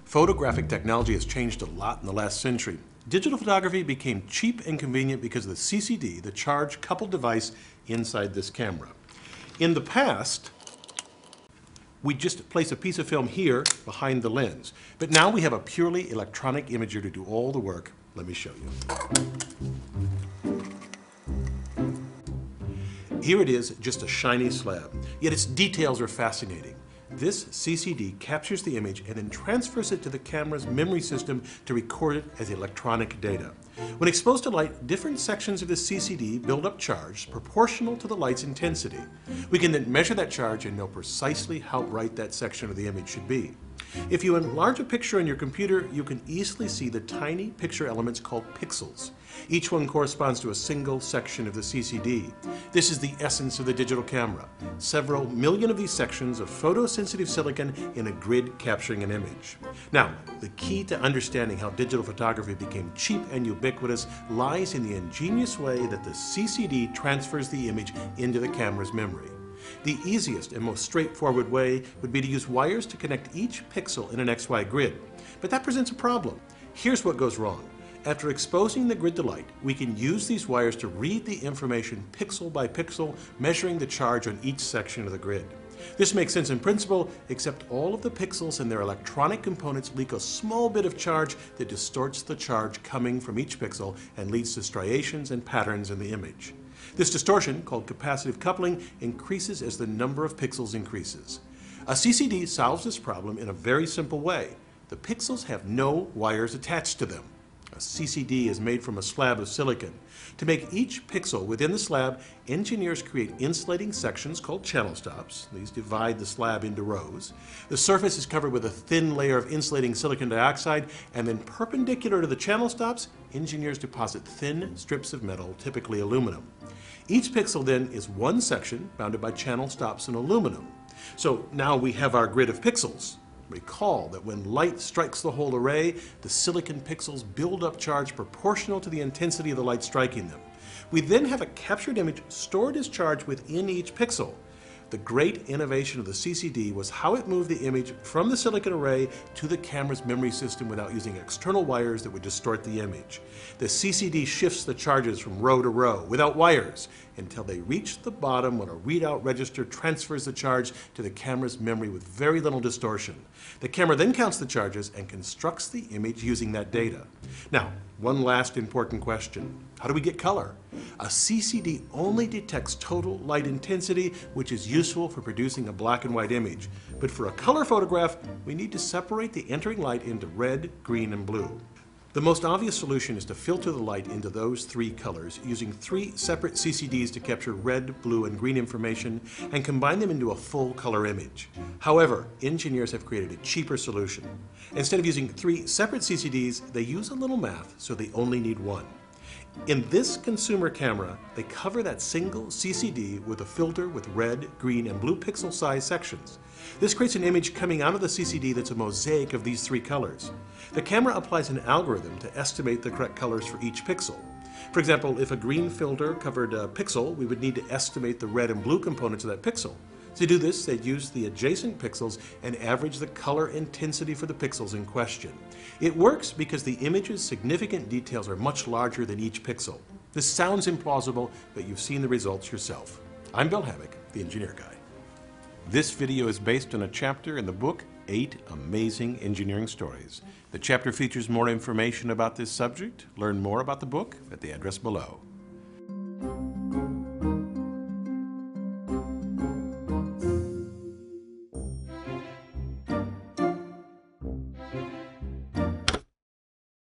Photographic technology has changed a lot in the last century. Digital photography became cheap and convenient because of the CCD, the charge-coupled device inside this camera. In the past, we just place a piece of film here behind the lens. But now we have a purely electronic imager to do all the work. Let me show you. Here it is, just a shiny slab, yet its details are fascinating. This CCD captures the image and then transfers it to the camera's memory system to record it as electronic data. When exposed to light, different sections of the CCD build up charge proportional to the light's intensity. We can then measure that charge and know precisely how bright that section of the image should be. If you enlarge a picture on your computer, you can easily see the tiny picture elements called pixels. Each one corresponds to a single section of the CCD. This is the essence of the digital camera. Several million of these sections of photosensitive silicon in a grid capturing an image. Now, the key to understanding how digital photography became cheap and ubiquitous lies in the ingenious way that the CCD transfers the image into the camera's memory. The easiest and most straightforward way would be to use wires to connect each pixel in an XY grid. But that presents a problem. Here's what goes wrong. After exposing the grid to light, we can use these wires to read the information pixel by pixel, measuring the charge on each section of the grid. This makes sense in principle, except all of the pixels and their electronic components leak a small bit of charge that distorts the charge coming from each pixel and leads to striations and patterns in the image. This distortion, called capacitive coupling, increases as the number of pixels increases. A CCD solves this problem in a very simple way. The pixels have no wires attached to them. A CCD is made from a slab of silicon. To make each pixel within the slab, engineers create insulating sections called channel stops. These divide the slab into rows. The surface is covered with a thin layer of insulating silicon dioxide, and then perpendicular to the channel stops, engineers deposit thin strips of metal, typically aluminum. Each pixel then is one section bounded by channel stops and aluminum. So now we have our grid of pixels. Recall that when light strikes the whole array, the silicon pixels build up charge proportional to the intensity of the light striking them. We then have a captured image stored as charge within each pixel. The great innovation of the CCD was how it moved the image from the silicon array to the camera's memory system without using external wires that would distort the image. The CCD shifts the charges from row to row without wires until they reach the bottom when a readout register transfers the charge to the camera's memory with very little distortion. The camera then counts the charges and constructs the image using that data. Now, one last important question. How do we get color? A CCD only detects total light intensity, which is useful for producing a black and white image. But for a color photograph, we need to separate the entering light into red, green, and blue. The most obvious solution is to filter the light into those three colors using three separate CCDs to capture red, blue, and green information and combine them into a full color image. However, engineers have created a cheaper solution. Instead of using three separate CCDs, they use a little math, so they only need one. In this consumer camera, they cover that single CCD with a filter with red, green, and blue pixel size sections. This creates an image coming out of the CCD that's a mosaic of these three colors. The camera applies an algorithm to estimate the correct colors for each pixel. For example, if a green filter covered a pixel, we would need to estimate the red and blue components of that pixel. To do this, they'd use the adjacent pixels and average the color intensity for the pixels in question. It works because the image's significant details are much larger than each pixel. This sounds implausible, but you've seen the results yourself. I'm Bill Hammack, the Engineer Guy. This video is based on a chapter in the book, 8 Amazing Engineering Stories. The chapter features more information about this subject. Learn more about the book at the address below.